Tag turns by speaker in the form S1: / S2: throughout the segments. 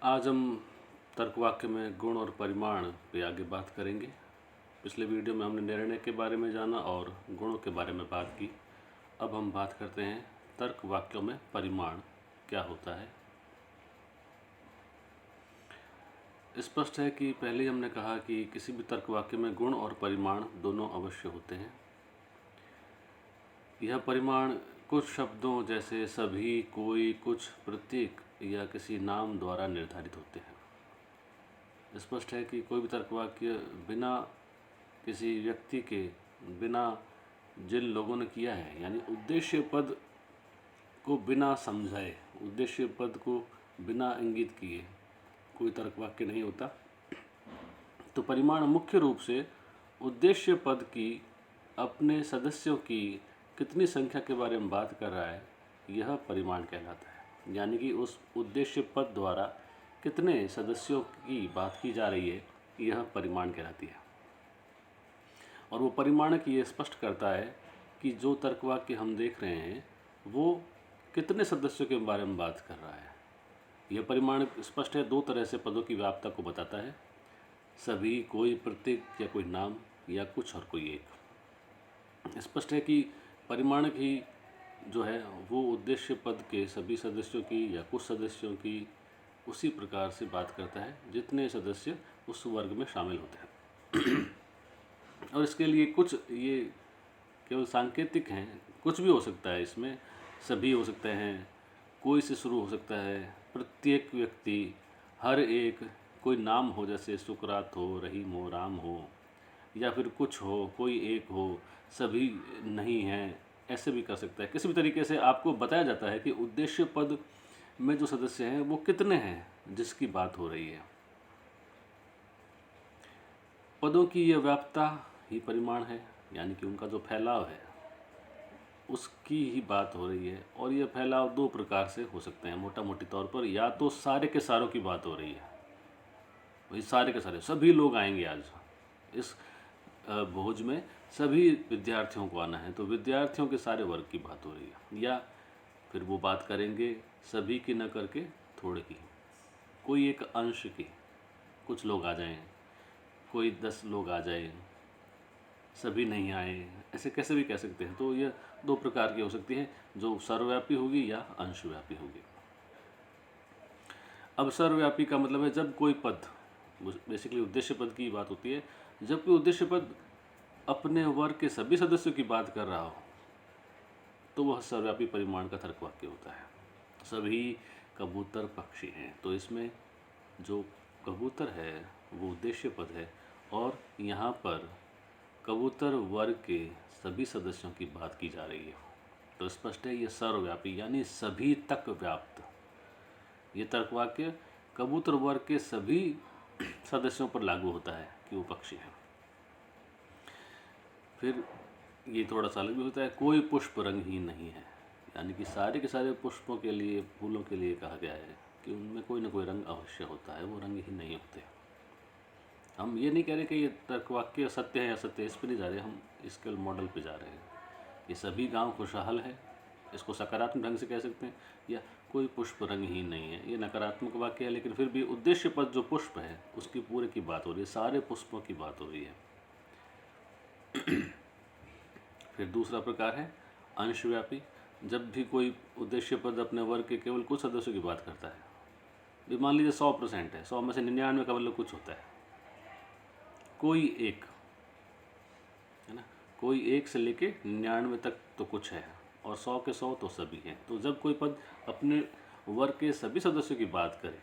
S1: आज हम तर्क वाक्य में गुण और परिमाण पे आगे बात करेंगे। पिछले वीडियो में हमने निर्णय के बारे में जाना और गुणों के बारे में बात की। अब हम बात करते हैं तर्क वाक्यों में परिमाण क्या होता है। स्पष्ट है कि पहले ही हमने कहा कि किसी भी तर्क वाक्य में गुण और परिमाण दोनों अवश्य होते हैं। यह परिमाण कुछ शब्दों जैसे सभी, कोई, कुछ, प्रत्येक या किसी नाम द्वारा निर्धारित होते हैं। स्पष्ट है कि कोई भी तर्क वाक्य बिना किसी व्यक्ति के, बिना जिन लोगों ने किया है, यानी उद्देश्य पद को बिना समझाए, उद्देश्य पद को बिना इंगित किए कोई तर्क वाक्य नहीं होता। तो परिमाण मुख्य रूप से उद्देश्य पद की अपने सदस्यों की कितनी संख्या के बारे में बात कर रहा है, यह परिमाण कहलाता है। यानी कि उस उद्देश्य पद द्वारा कितने सदस्यों की बात की जा रही है, यह परिमाण कहलाती है। और वो परिमाणक ये स्पष्ट करता है कि जो तर्क वाक्य हम देख रहे हैं वो कितने सदस्यों के बारे में बात कर रहा है। यह परिमाण स्पष्ट है, दो तरह से पदों की व्याप्तता को बताता है, सभी, कोई, प्रत्येक या कोई नाम, या कुछ और कोई एक। स्पष्ट है कि परिमाणक ही जो है वो उद्देश्य पद के सभी सदस्यों की या कुछ सदस्यों की उसी प्रकार से बात करता है जितने सदस्य उस वर्ग में शामिल होते हैं। और इसके लिए कुछ ये केवल सांकेतिक हैं, कुछ भी हो सकता है इसमें, सभी हो सकते हैं, कोई से शुरू हो सकता है, प्रत्येक व्यक्ति, हर एक, कोई नाम हो जैसे सुकरात हो, रहीम हो, राम हो, या फिर कुछ हो, कोई एक हो, सभी नहीं हैं, ऐसे भी कर सकता है। किसी भी तरीके से आपको बताया जाता है कि उद्देश्य पद में जो सदस्य हैं वो कितने हैं जिसकी बात हो रही है। पदों की यह व्याप्तता ही परिमाण है, यानी कि उनका जो फैलाव है उसकी ही बात हो रही है। और यह फैलाव दो प्रकार से हो सकते हैं मोटा मोटी तौर पर। या तो सारे के सारों की बात हो रही है, वही सारे के सारे सभी लोग आएंगे आज इस भोज में, सभी विद्यार्थियों को आना है, तो विद्यार्थियों के सारे वर्ग की बात हो रही है। या फिर वो बात करेंगे सभी की न करके थोड़े की, कोई एक अंश की, कुछ लोग आ जाएं, कोई 10 लोग आ जाए, सभी नहीं आए, ऐसे कैसे भी कह सकते हैं। तो यह दो प्रकार की हो सकती है, जो सर्वव्यापी होगी या अंशव्यापी होगी। अब सर्वव्यापी का मतलब है जब कोई पद, बेसिकली उद्देश्य पद की बात होती है, जब कोई उद्देश्य पद अपने वर्ग के सभी सदस्यों की बात कर रहा हो तो वह सर्वव्यापी परिमाण का तर्क वाक्य होता है। सभी कबूतर पक्षी हैं, तो इसमें जो कबूतर है वो उद्देश्य पद है, और यहाँ पर कबूतर वर्ग के सभी सदस्यों की बात की जा रही है। तो स्पष्ट है ये सर्वव्यापी यानी सभी तक व्याप्त ये तर्क वाक्य कबूतर वर्ग के सभी सदस्यों पर लागू होता है कि वो पक्षी है। फिर ये थोड़ा सा अलग भी होता है, कोई पुष्प रंगहीन नहीं है, यानी कि सारे के सारे पुष्पों के लिए, फूलों के लिए कहा गया है कि उनमें कोई ना कोई रंग अवश्य होता है, वो रंगहीन नहीं होते। हम ये नहीं कह रहे कि ये तर्क वाक्य सत्य है या सत्य है, इस पर नहीं जा रहे, हम इसके मॉडल पे जा रहे हैं। ये सभी गांव खुशहाल है, इसको सकारात्मक ढंग से कह सकते हैं, या कोई पुष्प रंगहीन नहीं है, ये नकारात्मक वाक्य है, लेकिन फिर भी उद्देश्य पद जो पुष्प है उसकी पूरे की बात हो रही है, सारे पुष्पों की बात हो रही है। फिर दूसरा प्रकार है अंशव्यापी। जब भी कोई उद्देश्य पद अपने वर्ग के केवल कुछ सदस्यों की बात करता है, मान लीजिए 100% है, 100 में से 99 का मतलब कुछ होता है, कोई एक है ना, कोई एक से लेके 99 तक तो कुछ है, और 100 के 100 तो सभी हैं। तो जब कोई पद अपने वर्ग के सभी सदस्यों की बात करे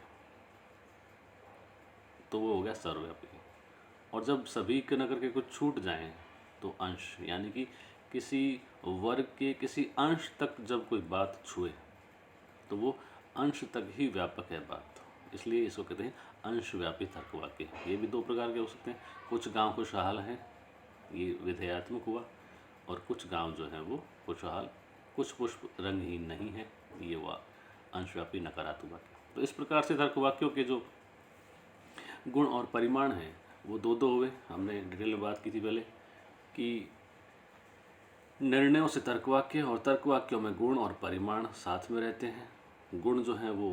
S1: तो वो हो गया सर्वव्यापी। और जब सभी के न करके कुछ छूट जाएं तो अंश, यानी कि किसी वर्ग के किसी अंश तक जब कोई बात छुए तो वो अंश तक ही व्यापक है बात, इसलिए इसको कहते हैं अंशव्यापी तर्क वाक्य। ये भी दो प्रकार के हो सकते हैं, कुछ गांव खुशहाल हैं, ये विधेयात्मक हुआ, और कुछ गांव जो हैं वो खुशहाल, कुछ पुष्प रंगहीन नहीं है, ये हुआ अंशव्यापी नकारात्मक वाक्य। तो इस प्रकार से तर्क वाक्यों के जो गुण और परिमाण हैं वो दो दो हुए। हमने डिटेल में बात की थी पहले कि निर्णयों से तर्कवाक्य और तर्कवाक्यों में गुण और परिमाण साथ में रहते हैं। गुण जो हैं वो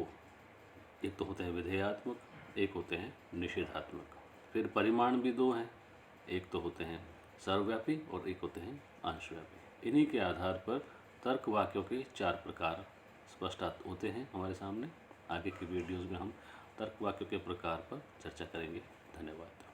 S1: एक तो होते हैं विधेयात्मक, एक होते हैं निषेधात्मक। फिर परिमाण भी दो हैं, एक तो होते हैं सर्वव्यापी और एक होते हैं अंशव्यापी। इन्हीं के आधार पर तर्क वाक्यों के 4 प्रकार स्पष्ट होते हैं हमारे सामने। आगे की वीडियोज़ में हम तर्क वाक्यों के प्रकार पर चर्चा करेंगे। धन्यवाद।